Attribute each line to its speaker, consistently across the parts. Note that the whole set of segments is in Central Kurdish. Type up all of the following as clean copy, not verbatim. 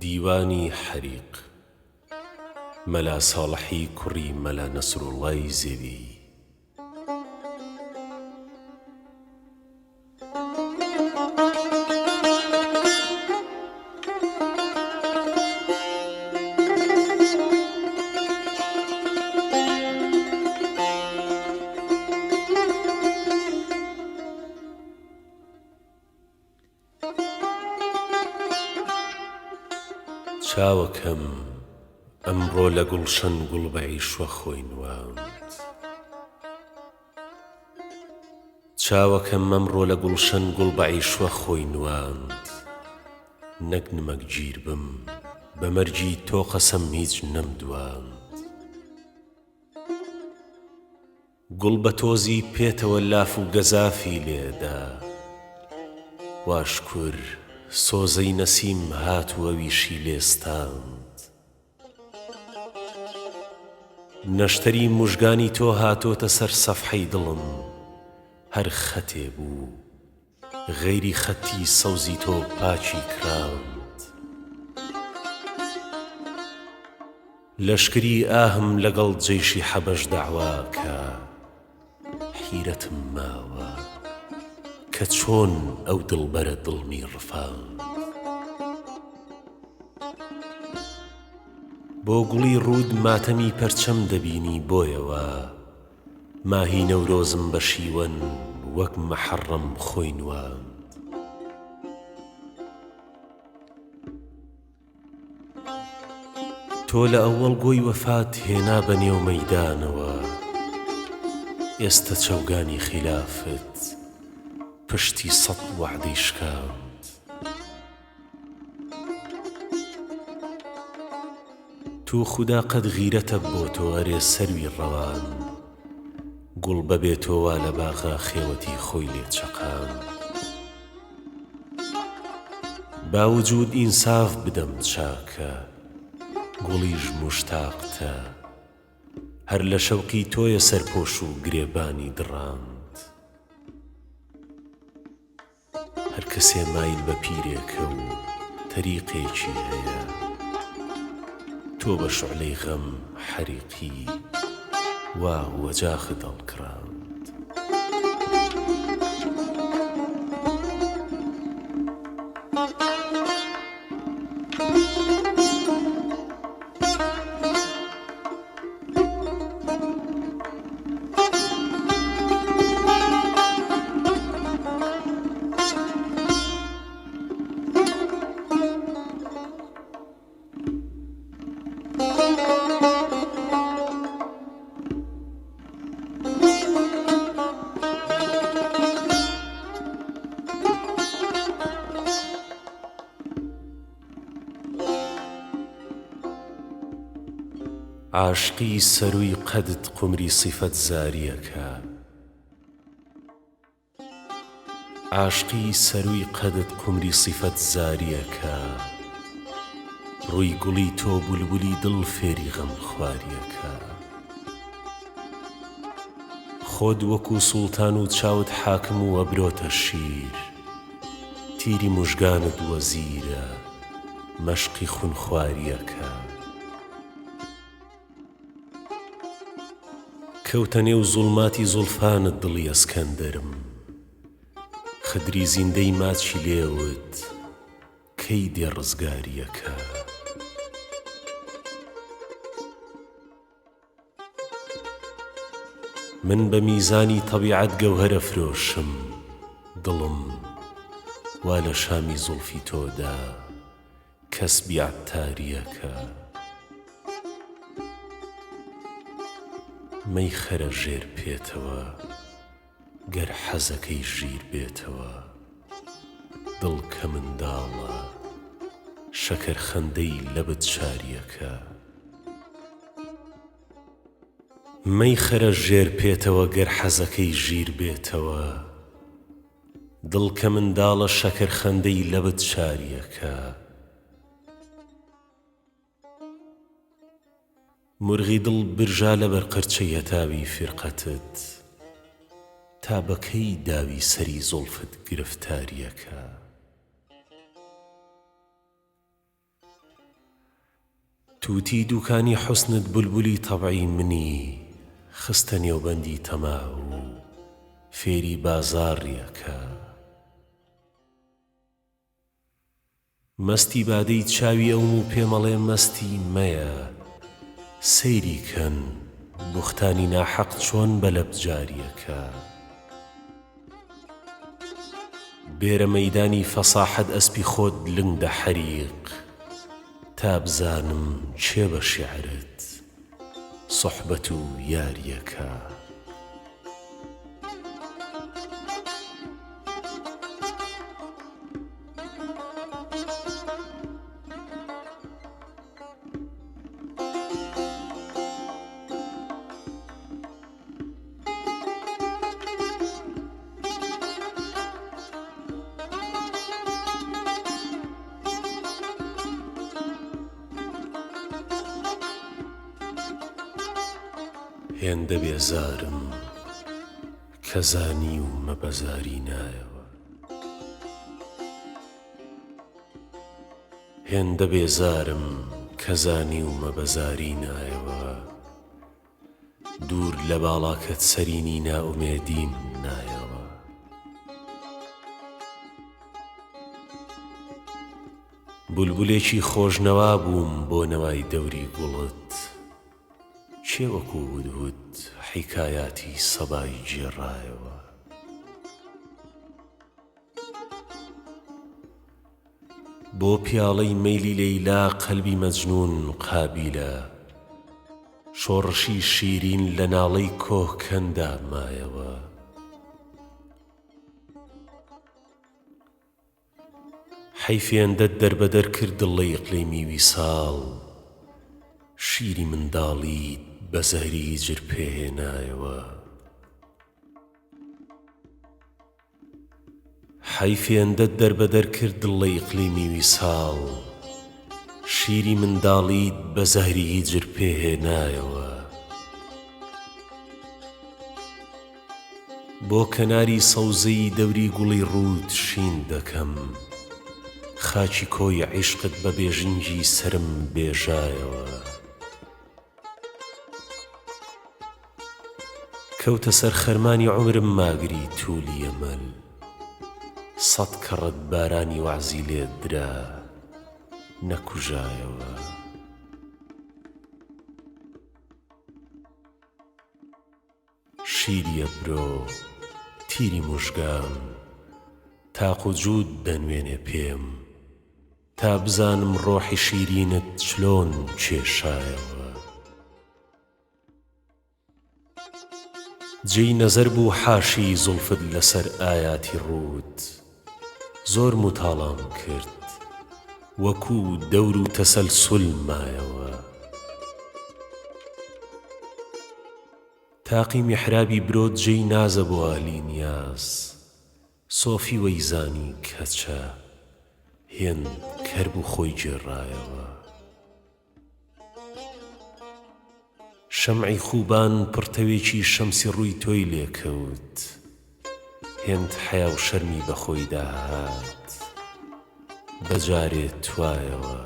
Speaker 1: دیوانی حەریق مەلا ساڵحی کوڕی مەلا نەسروڵڵای زێوی. چاوەکەم ئەمڕۆ لە گوڵشەن گوڵبەی شوە خۆی نواند. چاوەکەم ئەمڕۆ لە گوڵشەن گوڵبەی شوە خۆی نواند. نەک نمەک گیر بم بە مەرجی تۆ قەسەم هیچ نەمدواند. گوڵ بە تۆزی پێتەوە لاف و گەزافی لێدا. واشکور سۆزەی نەسیم هاتووە ویشی لێستاند. نەشتەری موژگانی تۆ هاتۆتە سەر سەفحەی دڵم. هەر خەتێ بوو غەیری خەتی سەوزی تۆ پاچی کراند. لەشکری ئاهم لەگەڵ جەیشی حەبەش داعواکە. حیرەتم ماوە کە چۆن ئەو دڵبەرە دڵمی ڕفاند. بۆ گوڵی ڕوود ماتەمی پەرچەم دەبینی بۆیەوە. ماهی نەورۆزم بە شیوەن وەک مەحەڕەم خۆی نواند. تۆ لە ئەوەڵ گۆی وەفات هێنا بە نێو مەیدانەوە. ئێستا چەوگانی خیلافت پشتی سەد وەعدەی شکاند. تو خودا قەت غیرەتە بۆ تۆ ئەرێ سەروی ڕەوان. گوڵ بەبێتەوە لە باغا خێوەتی خۆی لێ چەقاند. باوجود ئینساف بدەم چاکە گوڵیش مشتاقتە. هەر لە شەوقی تۆیە سەرپۆش و گرێبانی دڕاند. هەر کەسێ مایل بە پیرێکە و تەریقێکی هەیە. تۆ بە شعلەی غەم حەریقی وا وەجاخت هەڵکراند. عاشقی سەروی قەدت قومری صیفەت زاریەکە. عاشقی سەروی قەدت قومری صیفەت زاریەکە. ڕووی گوڵی تۆ بولبولی دڵ فێری غەم خواریەکە. خۆت وەکو سوڵتان و چاوت حاکم و ئەبرۆتە شیر. تیری موژگانت وەزیرە مەشقی خونخواریەکە. کەوتە نێو زوڵماتی زوڵفانت دڵی ئەسکەندەرم. خدری زیندەی ماچی لێوت کەی دێ ڕزگاریەکە. من بە میزانی تەبیعەت گەوهەرە فرۆشم. دڵم وا لە شامی زوڵفی تۆدا کەسبی عەتاریەکە. مەی خەرە ژێر پێتەوە گەر حەزەکەی ژیر بێتەوە دڵ کە منداڵە شەکەر خەندەی لەبت چاریەکە مەی خەرە ژێر پێتەوە گەر حەزەکەی ژیر بێتەوە دڵ کە منداڵە شەکەر خەندەی لەبت چاریەکە مرغی دڵ برژا لەبەر قرچەی هەتاوی فرقەتت تا بەکەی داوی سەری زوڵفت گرفتاریەکە تووتی دووکانی حوسنت بولبولی تەبعی منی خستە نێوبەندی تەماح و فێری بازاڕیەکە مەستی بادەی چاوی ئەوم و پێمەڵێ مەستی مەیە سەیری کەن بوختانی ناحەق چۆن بەلەب جاریەکە بێرە مەیدانی فەساحەت ئەسپی خۆت لنگدە حەریق تا بزانم چێ بە شیعرت صحبەت و یاریەکە هێندە بێزارم کە زانی و مەبەزاری نایەوە هێندە بێزارم کە زانی و مەبەزاری نایەوە دوور لە باڵاکەت سەرینی ناومێدیم نایەوە بولبولێکی خۆشنەوا بووم بۆ نەوای دەوری گوڵت چێ وەکو هودهود حیکایاتی سەبای گێڕایەوە بۆ پیاڵەی مەیلی لەیلا قەلبی مەجنون قابیلە شۆڕشی شیرین لە ناڵەی کۆکەندا مایەوە حەیفێندەت دەربەدەر کرد دڵی ئیقلیمی ویساڵ شیری منداڵیت بە زەهری هیجر پێهێنایەوە حەیفێندەت دەربەدەر کرد دڵی ئیقلیمی ویساڵ شیری منداڵیت بە زەهری هیجر پێهێنایەوە بۆ کەناری سەوزەی دەوری گوڵی ڕوود شین دەکەم خاچی کۆی عیشقت بە بێژنگی سرم بێژایەوە کەوتە سەر خەرمانی عومرم ماگری توولی ئەمەل سەد کەڕەت بارانی وەعزی لێت درا نەکوژایەوە شیریە برۆ تیری موژگام تاق و جوود دەنوێنێ پێم تا بزانم ڕۆحی شیرینت چلۆن کێشایەوە جێی نەزەر بوو حاشی زوڵفت لەسەر ئاياتی ڕوود زۆر متاڵام کرد وەکو دەور و تەسەلسول مایەوە تاقی میحرابی برۆت جێی نازە بۆ ئالی نیاز سۆفی وەیزانی کەچە هێن کەرب و خۆی گێڕایەوە شەمعی خوبان پڕتەوێکی شەمسی ڕووی تۆی لێکەوت هێند حیا و شەرمی بەخۆی داهات بەجارێ توایەوە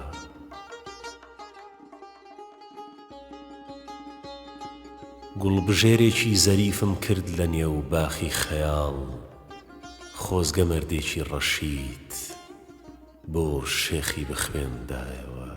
Speaker 1: گوڵبژێرێکی زەریفم کرد لە نێو باخی خەیاڵ خۆزگە مەردێکی ڕەشید بۆ شێخی بخوێندایەوە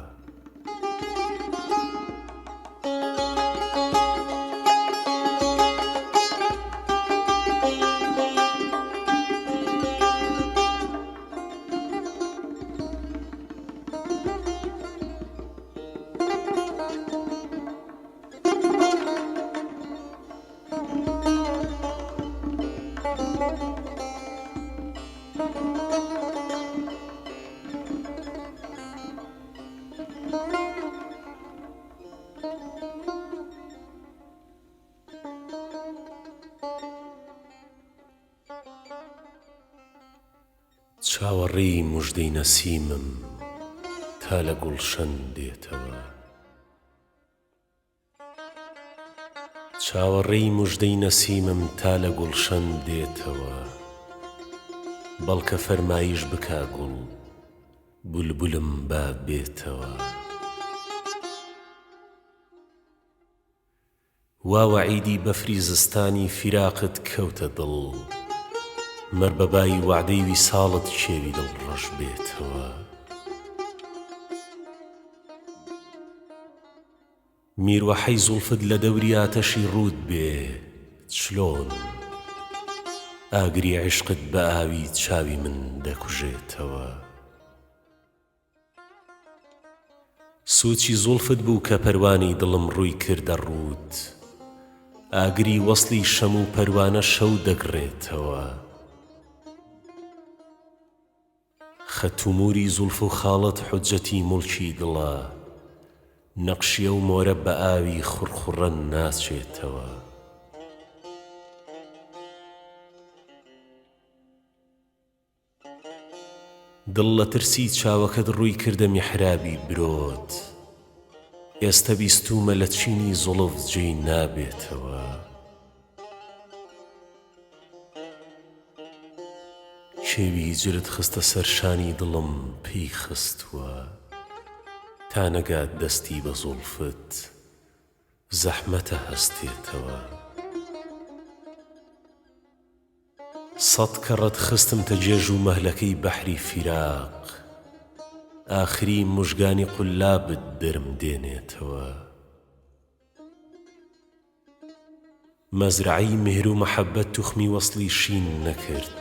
Speaker 1: چاوەڕێی موژدەی نەسیمم تا لە گوڵشەن دێتەوە. چاوەڕێی موژدەی نەسیمم تا لە گوڵشەن دێتەوە. بەڵکە فەرمایش بکا گوڵ بولبولم با بێتەوە. وا وەعیدی بەفری زستانی فیراقت کەوتە دڵ، مەر بەبای وعدەی ویساڵت کێوی دڵڕەش بێتەوە. میروەحەی زوڵفت لە دەوری ئاتەشی ڕوود بێ، چلۆن ئاگری عیشقت بە ئاوی چاوی من دەکوژێتەوە. سوچی زوڵفت بوو کە پەروانەی دڵم ڕووی کردە ڕوود، ئاگری وەسڵی شەم و پەروانە شەو دەگڕێتەوە. خەت و مووری زوڵف و خاڵت حوجەتی موڵکی دڵە، نەقشیە و مۆرە بە ئاوی خوڕخوڕە ناچێتەوە. دڵ لە ترسی چاوەکەت ڕووی کردە میحرابی برۆت، ئێستا بیستومە لە چینی زوڵف جێی نابێتەوە. کێوی هیجرت خستە سەرشانی دڵم پێی خستووە، تا نەگات دەستی بە زوڵفت زەحمەتە هەستێتەوە. سەد کەڕەت خستمتە جێژ و مەهلەکەی بەحری فیراق، ئاخری موژگانی قولابت دەرم دێنێتەوە. مەزرعەی مهر و مەحەبەت توخمی وەسڵی شین نەکرد،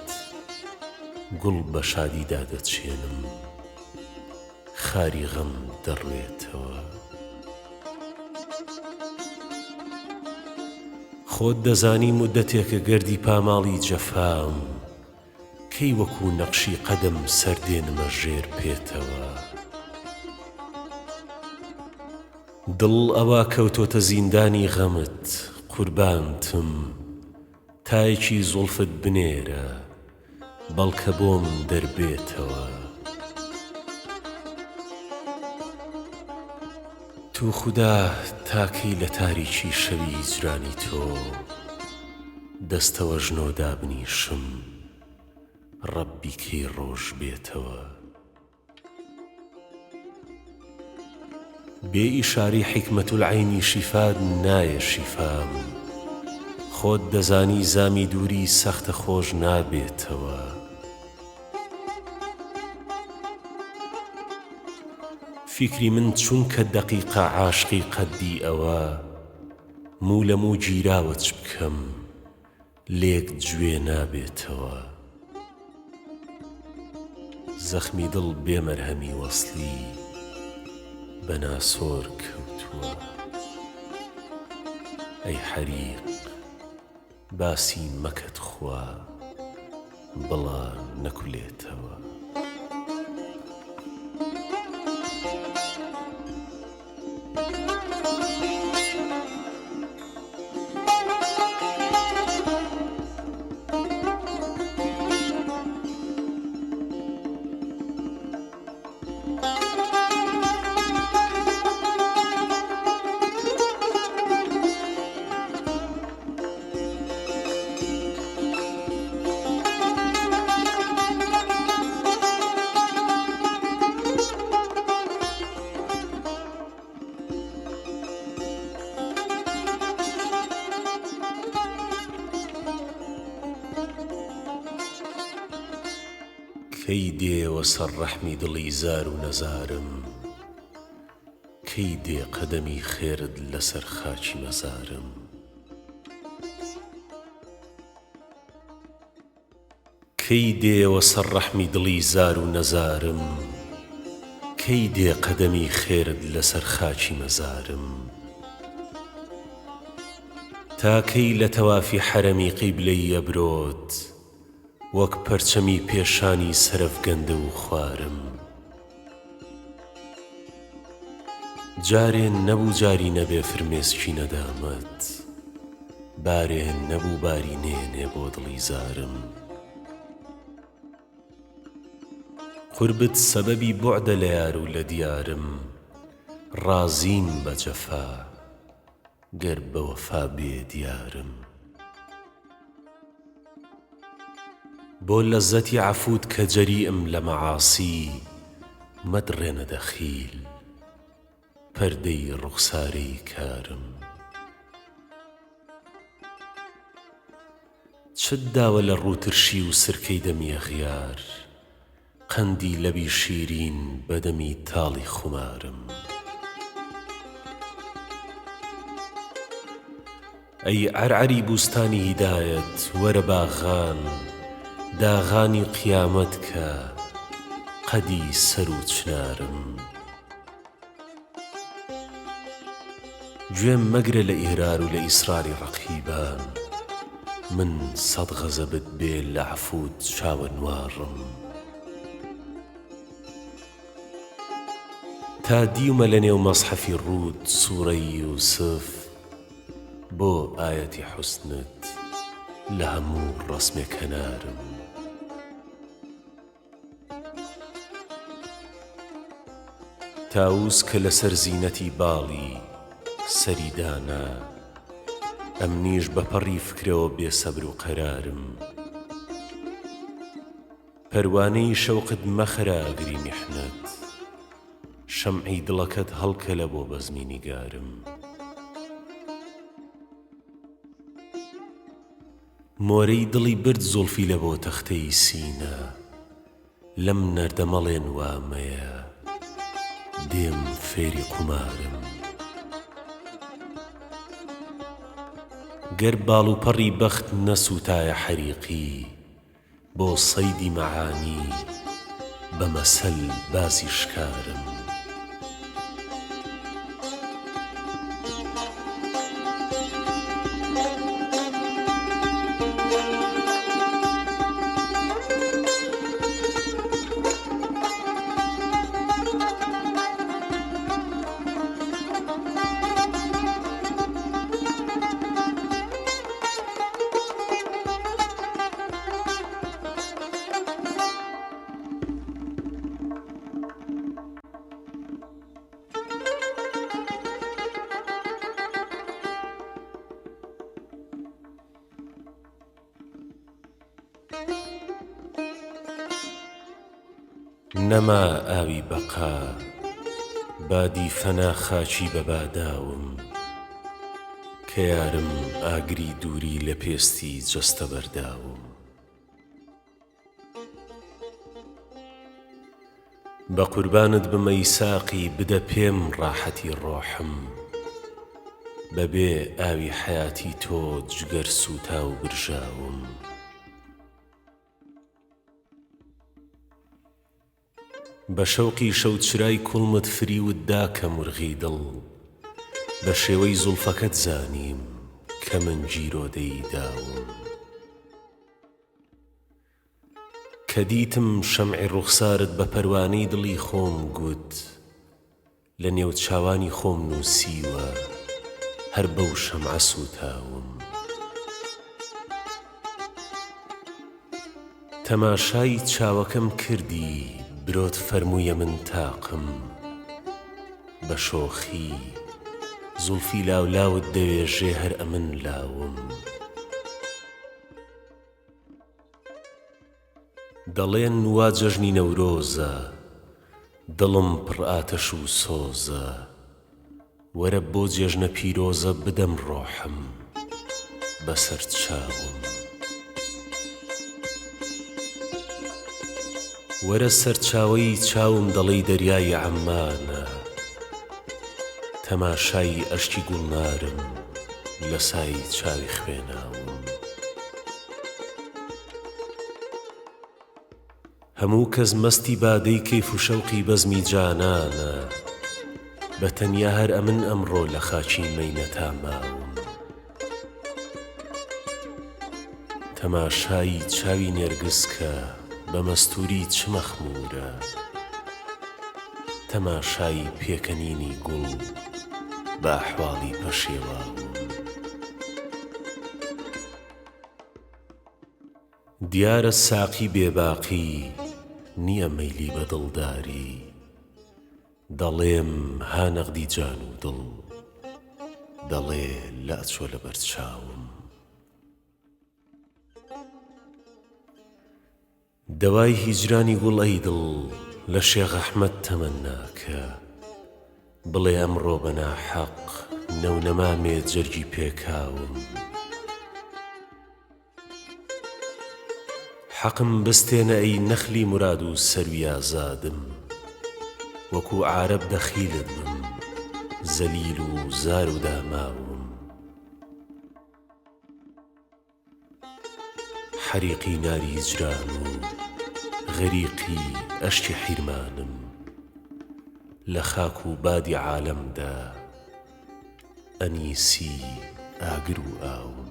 Speaker 1: گوڵ بە شادی دادەچێنم خاری غەم دەڕوێتەوە. خۆت دەزانی مودەتێکە گەردی پاماڵی جەفام، کەی وەکو نەقشی قەدەم سەردێنمە ژێر پێتەوە. دڵ ئەوا کەوتۆتە زیندانی غەمت، قوربانتم تایەکی زوڵفت بنێرە، بەڵکە بۆم دەربێتەوە. تو خودا تاکەی لە تاریکی شەوی هیجرانی تۆ، دەستەوە ژنۆ دابنیشم ڕەبی کەی ڕۆژ بێتەوە. بێ ئیشاری حیکمەت العەینی شیفاد نایە شیفام، خۆت دەزانی زامی دووری سەختە خۆش نابێتەوە. فیکری من چونکە دەقیقە عاشقی قەدی ئەوە، موو لە موو گیراوە چ بکەم لێک گوێ نابێتەوە. زەخمی دڵ بێ مەرهەمی وەسڵی بە ناسۆر کەوتووە. ئەی حەریق باسی مەکەت خوا بڵا نەکولێتەوە. کەی دێوە سەر ڕەحمی دڵی زار و نەزارم، کەی دێ قەدەمی خێرت لەسەر خاچی مەزارم. کەی دێوە سەر ڕەحمی دڵی زار و نەزارم، کەی دێ قەدەمی خێرت لەسەر خاچی مەزارم. تاکەی لە تەوافی حەرەمی قیبلەی ئەبرۆت، وەک پەرچەمی پێشانی سەرەفگەندە و خوارم. جارێن نەبوو جاری نەبێ فرمێسکی نەدامەت، بارێ نەبوو باری نێنێ بۆ دڵی زارم. قوربت سەبەبی بوعدە لە یار و لە دیارم، ڕازیم بە جەفا گەر بە وەفا بێ دیارم. بۆ لەزەتی عەفوت کە جەریئم لە مەعاسی، مەدڕێنە دەخیل پەردەی ڕوخسارەی کارم. چت داوە لە ڕووترشی و سرکەی دەمی ئەغیار، قەندی لەبی شیرین بەدەمی تاڵی خومارم. ئەی عەرعەری بوستانی هیدایەت، وەرە باغان داغانی قیامەت کە قەدی سەر و چنارم. گوێم مەگرە لە ئیرار و لە ئیسراری ڕەقیبان، من سەد غەزەبت بێ لە عەفوت چاوەنوارم. تا دیومە لە نێو مەسحەفی ڕوود سوورەی یووسف، بۆ ئایەتی حوسنت لە هەموو ڕەسمێک هەنارم. تاووس کە لەسەر زینەتی باڵی سەری دانا، ئەمنیش بەپەڕی فکرەوە بێسەبر و قەرارم. پەروانەی شەوقت مەخەرە ئەگری میحنەت، شەمعی دڵەکەت هەڵکەلە بۆ بەزمی نیگارم. مۆرەی دڵی برد زوڵفی لە بۆ تەختەی سینە، لەم نەردەمەڵێن وامەیە دێم فێری قومارم. گەر باڵ و پەڕی بەخت نەسووتایە حەریقی، بۆ سەیدی مەعانی بە مەسەل باسی شکارم. نەما ئاوی بەقا، بادی فەنا خاچی بە باداوم، کە یارم ئاگری دووری لە پێستی جەستە بەرداوم. بە قوربانت بمەی ساقی بدە پێم ڕاحەتی ڕۆحم، بەبێ ئاوی حەیاتی تۆ جگەر سووتا و برژاوم. بە شەوقی شەوچرای کوڵمت فریوت دا کە مرغی دڵ، بە شێوەی زوڵفەکەت زانیم کە من جیرۆدەی داوم. کە دیتم شەمعی ڕوخسارت بە پەروانەی دڵی خۆم گوت، لە نێو چاوانی خۆم نووسیوە هەر بەو شەمعە سووتاوم. تەماشای چاوەکەم کردی برۆت فەرموویە من تاقم، بە شۆخی زوڵفی لاولاوت دەوێژێ هەر ئەمن لاوم. دەڵێن وا جەژنی نەورۆزە، دڵم پڕ ئاتەش و سۆزە، وەرە بۆ جێژنە پیرۆزە بدەم ڕۆحم بەسەر چاوم. وەرە سەرچاوەی چاوم دەڵێی دەریای عەمانە، تەماشای ئەشتی گوڵنارم لە سای چاوی خوێناوم. هەموو کەس مەستی بادەی کەیف و شەوقی بەزمی جانانە، بە تەنیا هەر ئەمن ئەمڕۆ لە خاچی مەینەتا ماوم. تەماشای چاوی نێرگس کە بە مەستوری چ مەخمورە، تەماشای پێکەنینی گوڵ بە ئەحواڵی پەشێواوم. دیارە ساقی بێباقی نییە مەیلی بە دڵداری، دەڵێم ها نەقدی جان و دڵ، دەڵێ لا چۆ لە بەرچاوم. دەوای هیجرانی گوڵ ئەی دڵ لە شێخ ئەحمەد تەمەناکە، بڵێ ئەمڕۆ بە ناحەق نەونەمامێ جەرگی پێکاوم. حەقم بستێنە ئەی نەخلی مراد و سەروی ئازادم، وەکو عارەب دەخیلت بم زەلیل و زار و داماوم. حەریقی ناری هیجران و غەریقی ئەشتی حیرمانم، لە خاک و بادی عالەمدا ئەنیسی ئاگر و ئاوم.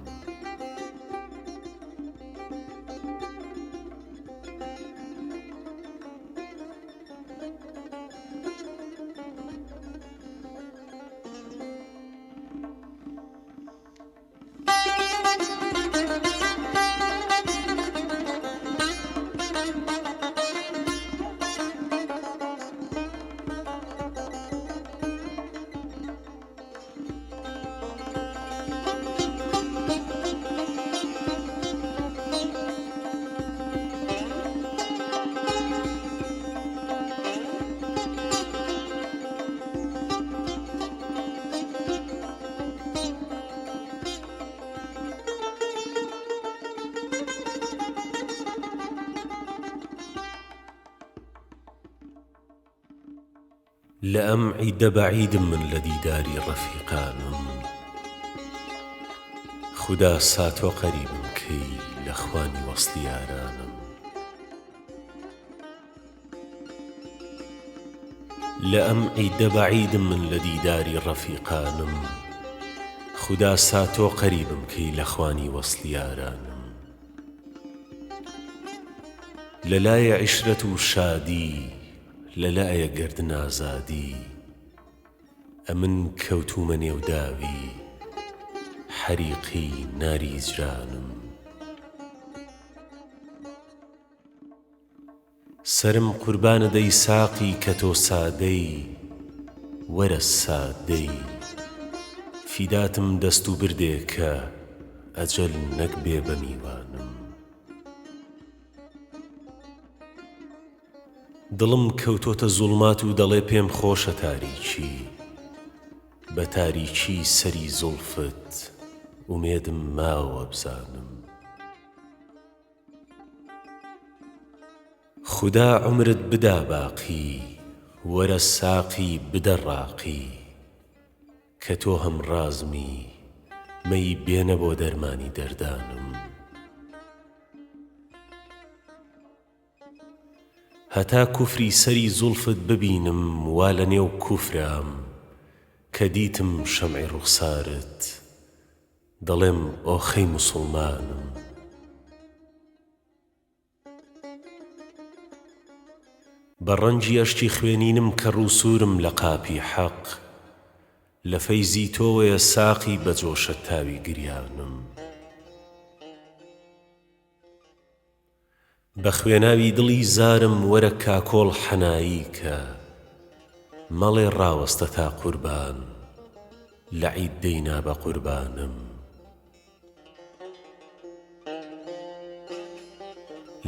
Speaker 1: لە ئەم عیدە بەعیدم من لە دیداری ڕەفیقانم، خودا ساتۆ قەریبم کەی لە خوانی وەسڵی یارانم. لە ئەم عیدە بەعیدم من لە دیداری ڕەفیقانم، خودا ساتۆ قەریبم کەی لە خوانی وەسڵی یارانم. لەلایە عیشرەت و شادی، لەلایە گردن ئازادی، ئەمن کەوتومە نێوداوی حەریقی ناری هیجرانم. سرم قوربانە دەی ساقی کە تۆ سادەی، وەرە سادەی فیداتم دەست و بردێ کە ئەجەل نەک بێ بە میوانم. دڵم کەوتۆتە زوڵمات و دەڵێ پێم خۆشە تاریکی، بە تاریکی سەری زوڵفت ئومێدم ماوە بزانم. خودا عومرت بدا باقی، وەرە ساقی بدە ڕاقی، کە تۆ هەم ڕازمی مەی بێنە بۆ دەرمانی دەردانم. هەتا کوفری سەری زوڵفت ببینم وا لە نێو کوفرام، کە دیتم شەمعی ڕوخسارت دەڵێم ئۆخەی موسڵمانم. بە ڕەنجی ئەشتی خوێنینم کە ڕووسورم لە قاپی حەق، لە فەیزی تۆوەیە ساقی بە جۆشە تاوی گریانم. بە خوێناوی دڵی زارم وەرە کاکۆڵ حەنایی کە، مەڵێ ڕاوەستە تا قوربان لە عید دەینا بە قوربانم.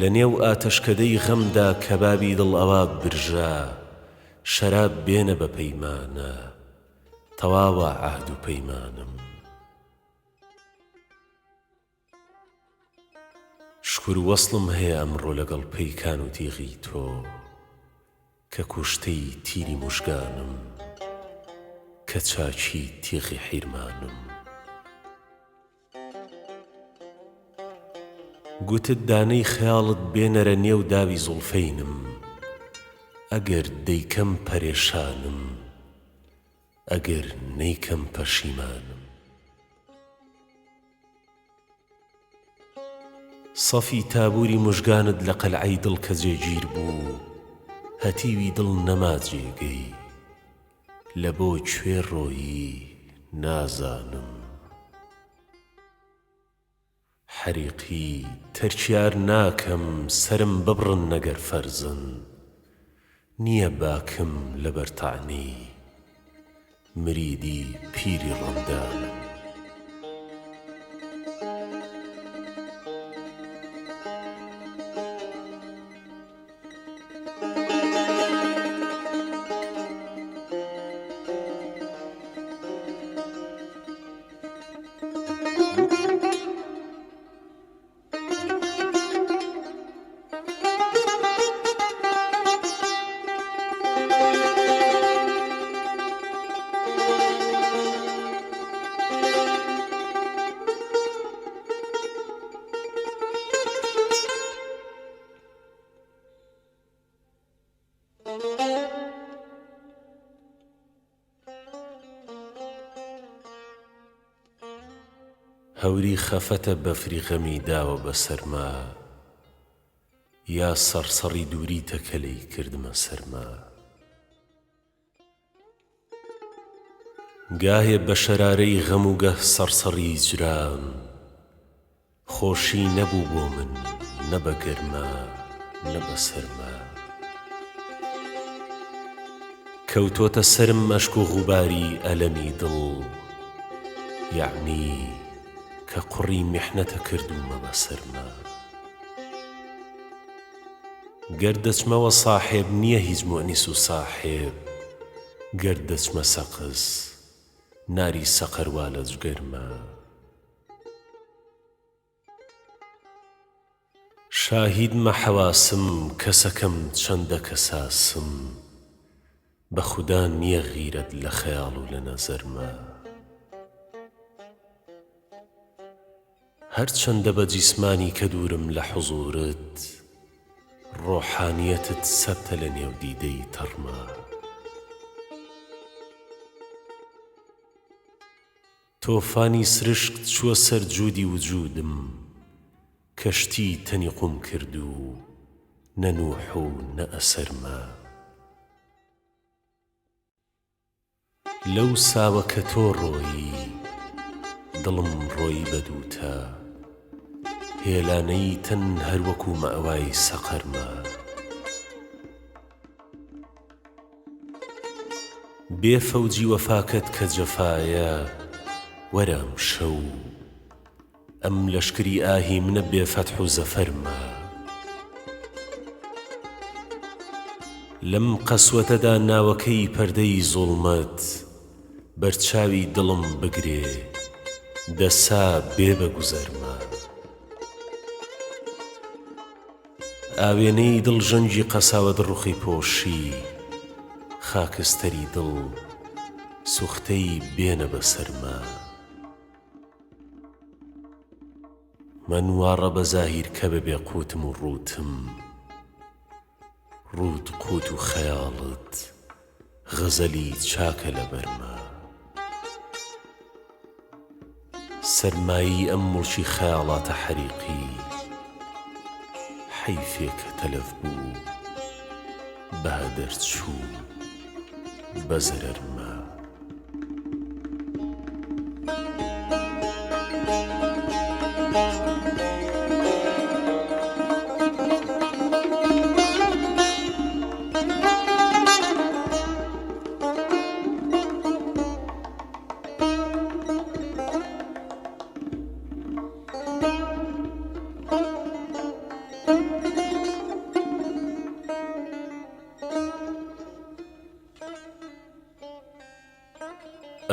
Speaker 1: لە نێو ئاتەشکەدەی غەمدا کەبابی دڵ ئەوا برژا، شەراب بێنە بە پەیمانە تەواوە عەهد و پەیمانم. شکر وەسڵم هەیە ئەمڕۆ لەگەڵ پەیکان و تیغی تۆ، کە کوشتەی تیری موژگانم کە چاچی تیغی حیرمانم. گوتت دانەی خەیاڵت بێنەرە نێو داوی زوڵفەینم، ئەگەر دەیکەم پەرێشانم ئەگەر نەیکەم پەشیمانم. سەفی تابووری موژگانت لە قەلعەی دڵ کە جێگیر بوو، هەتیوی دڵ نەما جێگەی لە بۆ کوێ ڕۆیی نازانم. حەریقی تەرکیار ناکەم سرم ببڕن نەگەر فەرزن نییە باکم لەبەر تاعنی مریدی پیری ڕەندانم هەوری خەفەتە بەفری غەمی داوە بەسەرما یا سەرسەڕی دووریتە کەلەی کردمە سەرما گاهێ بە شەرارەی غەم و گەه سەرسەڕی هیجران خۆشی نەبوو بۆ من نە بە گەرما نە بە سەرما کەوتۆتە سرم مەشک و غوباری ئەلەمی دڵ یعنی کە قوڕی میحنەتە کردومە بەسەرما گەر دەچمەوە ساحێب نییە هیچ مؤنیس و ساحێب گەر دەچمە سەقز ناری سەقەروا لە جگەرما شاهیدمە حەواسم کەسەکەم چەندە کەساسم بە خودا نییە غیرەت لە خەیاڵ و لە نەزەرما هەرچەندە بە جیسمانی کە دوورم لە حوزورت ڕۆحانیەتت سەبتە لە نێو دیدەی تەڕما تۆفانی سرشک چووە سەر جوودی وجودم کەشتی تەنی قوم کرد و نە نوح و نە ئەسەرما لەو ساوە کە تۆ ڕۆیی دڵم ڕۆی بەدووتە هێلانەی تەن هەروەکو مەئەوای سەقەرما بێ فەوجی وەفاکەت کە جەفایە وەرە ئەم شەو ئەم لەشکری ئاهی منە بێ فەتح و زەفەرما لەم قەسوەتەدا ناوەکەی پەردەی زوڵمەت بەرچاوی دڵم بگرێ دەسا بێ بە گوزەرما ئاوێنەی دڵ ژەنگی قەساوەت ڕوخی پۆشی خاکستەری دڵ سوختەی بێنە بەسەرما من وارە بە زاهیر کە بەبێ قوتم و ڕوتم ڕوت قوت و خەیاڵت غەزەلی چاکە لە بەرما سەرمایی ئەم مڵکی خەیاڵاتە حەریقی حەیفێ کە تەلەف بوو بە هەدەر چوو بە زەرەرما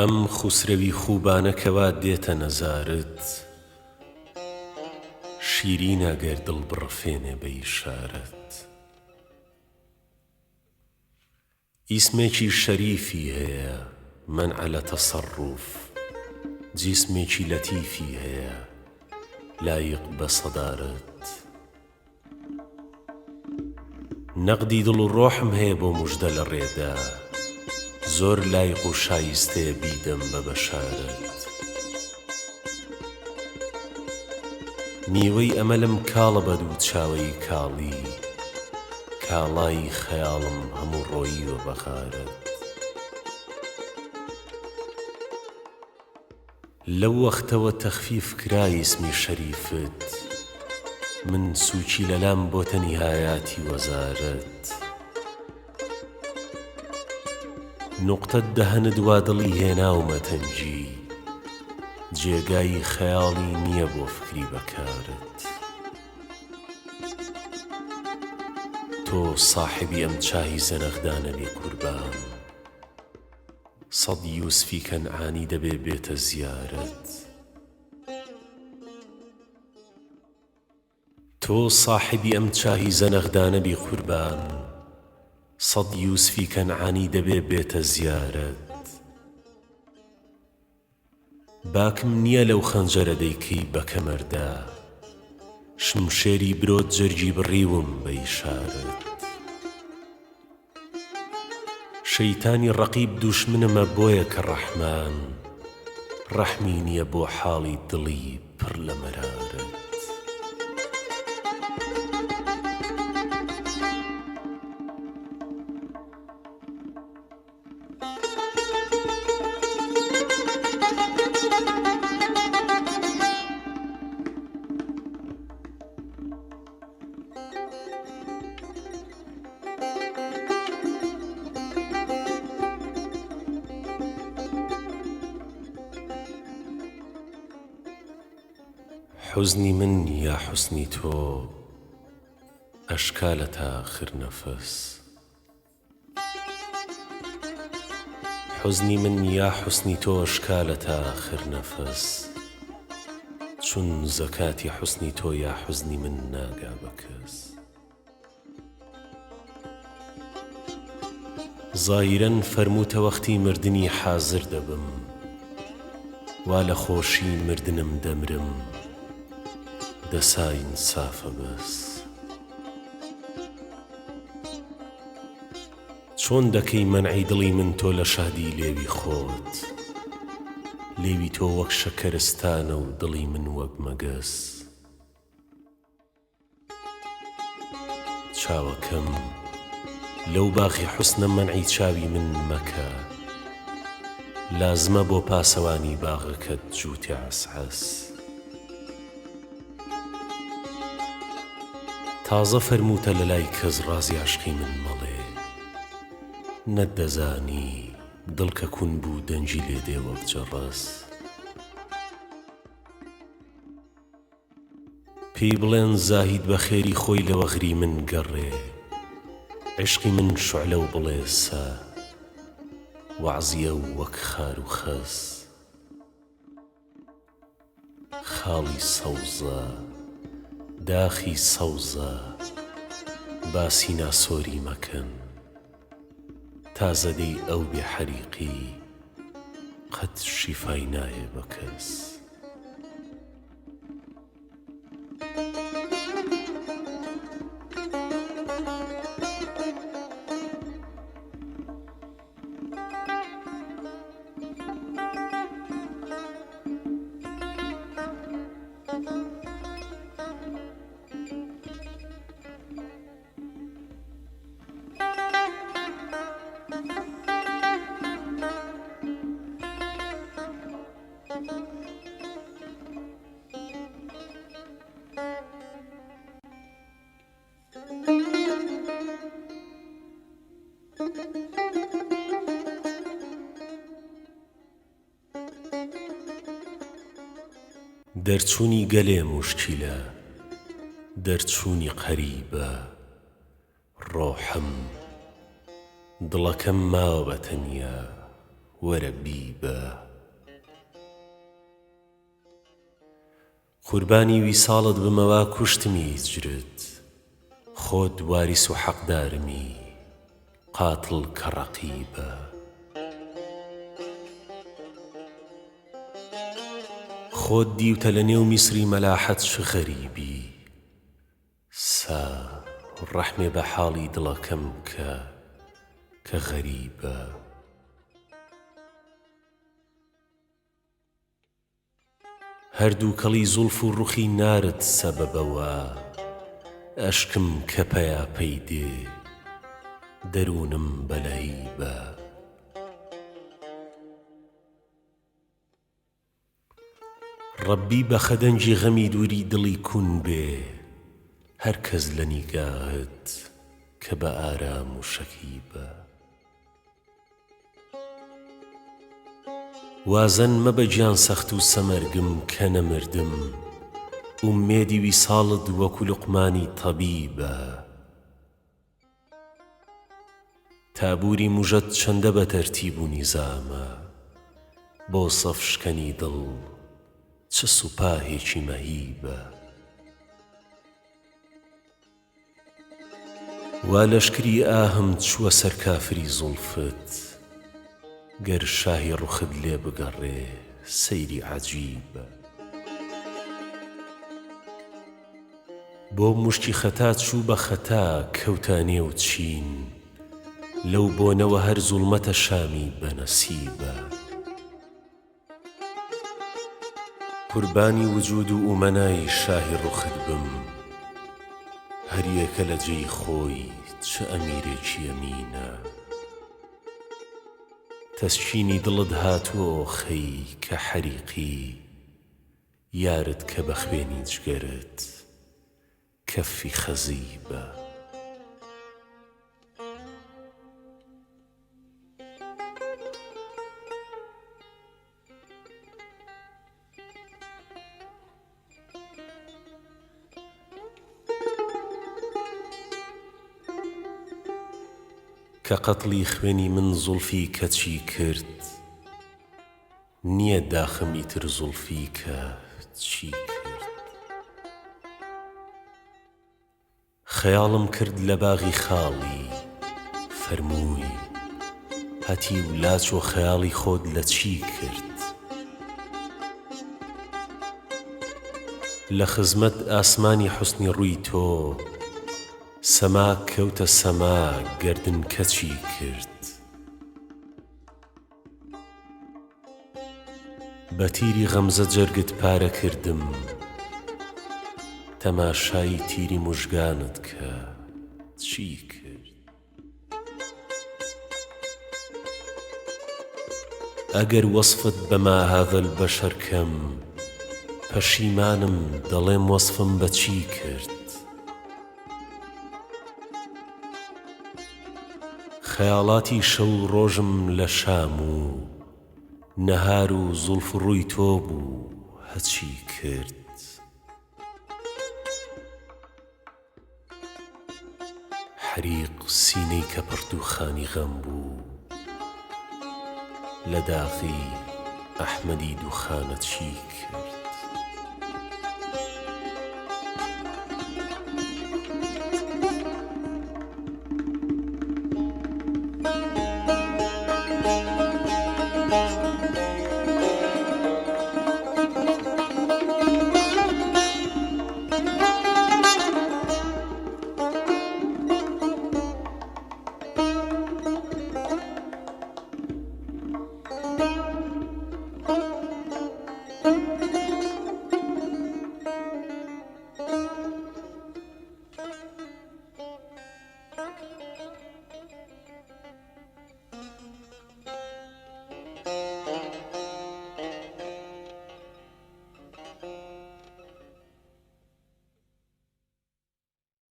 Speaker 1: ئەم خوسرەوی خوبانە کەوا دێتە نەزارت شیرینە گەر دڵ بڕفێنێ بە ئیشارەت ئیسمێکی شەریفی هەیە مەنعە لە تەسەڕوف جیسمێکی لەتیفی هەیە لایق بە سەدارەت نەقدی دڵ و ڕۆحم هەیە بۆ موژدە لە ڕێدا زۆر لایق و شایستەیە بیدەم بە بەشارەت میوەی ئەمەلم کاڵە بە دوو چاوەی کاڵی کاڵای خەیاڵم هەموو ڕۆیی وە بەخارەت لەو وەختەوە تەخفیف کرای اسمی شەریفت، من سوچی لەلام بۆتە نیهایاتی وەزارەت. نوقتەت دەهەند وا دڵی هێناومە تەنگی، جێگای خەیاڵی نییە بۆ فکری بەکارت. تۆ ساحبی ئەم چاهی زەنەغدانە بێ قوربان، سەد یوسفی کەنعانی دەبێ بێتە زیارەت. تۆ ساحبی ئەم چاهی زەنەغدانە بێ قوربان، سەد یوسفی کەنعانی دەبێ بێتە زیارەت. باکم نییە لەو خەنجەرە دەیکەی بە کەمەردا، شمشێری برۆت جەرگی بڕیوم بە ئیشارەت. شەیتانی ڕەقیب دوشمنمە بۆیە کە ڕەحمان، ڕەحمی نییە بۆ حاڵی دڵی پڕ لە مەرارەت. حزنی من یا حسنی تۆ ئەشکالە تا آخر نەفەس. حزنی من یا حسنی تۆ ئەشکالە تا آخر نەفەس، چون زەکاتی حسنی تۆ یا حزنی من ناگا بە کەس. زاهیرەن فەرمووتە وەختی مردنی حازر دەبم، وا لە خۆشی مردنم دەمرم، دەسا ئینسافە بەس. چۆن دەکەی مەنعی دڵی من تۆ لە شادی لێوی خۆت، لێوی تۆ وەک شەکەرستانە و دڵی من وەک مەگەس. چاوەکەم لەو باخی حوسنە مەنعی چاوی من مەکە، لازمە بۆ پاسەوانی باغەکەت جووتی عەسعەس. تازە فەرمووتە لە لای کەس ڕازی عشقی من مەڵێ، نەتدەزانی دڵ کە کون بوو دەنجی لێ دێ وەک جەڕەس. پێی بڵێن زاهید بە خێری خۆی لە وەغری من گەڕێ، عشقی من شوعلە و بڵێ سا، وەعزیە و وەک خار و خەس. خاڵی سەوزە داخی سەوزە، باسی ناسۆری مەکەن، تازە دەی ئەو بێ حەریقی قەت شیفای نایە بە کەس. دەرچوونی گەلێ موشکیلە، دەرچوونی قەریبە، ڕۆحم دڵەکەم ماوە بە تەنیا، وەرە بیبە. قوربانی ویساڵت بمەوە کوشتمی هیجرت، خۆت واریس و حەقدارمی، قاتڵ کە ڕەقیبە. خۆت دیوتە لە نێو میسری مەلاحەت چ غەریبی، سا ڕەحمێ بە حاڵی دڵەکەم کە غەریبە. هەردوو کەڵی زولف و ڕوخی نارت سەبەبەوە، ئەشکم کە پەیاپەی دێ دەروونم بەلەهیبە. ڕەبی بە خەدەنجی غەمی دووری دڵی کون بێ هەر کەس لە نیگاهت کە بە ئارام و شەکیبە. وازەن مەبە گیان سەخت و سەمەرگم کە نەمردم، ئومێدی ویساڵت وەکو لوقمانی تەبیبە. تابووری موژەت چەندە بە تەرتیب و نیزامە، بۆ سەف شکەنی دڵ چ سوپاهێکی مەهیبە. وا لەشکری ئاهم چووە سەر کافری زوڵفت، گەر شاهی ڕوخت لێ بگەڕێ سەیری عەجیبە. بۆ موشتی خەتا چوو بە خەتا کەوتە نێو چین، لەو بۆنەوە هەر زوڵمەتە شامی بەنەسیبە. قوربانی وجود و ئومەنای شاهی ڕوخت بم، هەر یەکە لە جێی خۆی چ ئەمیرێکی ئەمینە. تەسکینی دڵت هاتووە خەی کە حەریقی، یارت کە بە خوێنی جگەرت کەفی خەزیبە. کە قەتڵی خوێنی من زوڵفی کەچی کرد، نییە داخم ئیتر زوڵفی کە چی کرد. خەیاڵم کرد لە باغی خاڵی، فەرمووی هەتی و لاچ و خەیاڵی خۆت لە چی کرد. لە خزمەت ئاسمانی حوسنی ڕووی تۆ، سەما کەوتە سەما گەردن کەچی کرد. بە تیری غەمزە جەرگت پارە کردم، تەماشای تیری موژگانت کە چی کرد. ئەگەر وەصفت بەما هذا البەشەر کەم، پەشیمانم دەڵێم وەصفم بە چی کرد. خەیاڵاتی شەو ڕۆژم لە شام و نەهار و زوڵف و ڕووی تۆ بوو هەچی کرد. حەریق سینەی کە پڕتوخانی غەم بوو، لە داغی ئەحمەدی دووخانە چی کرد.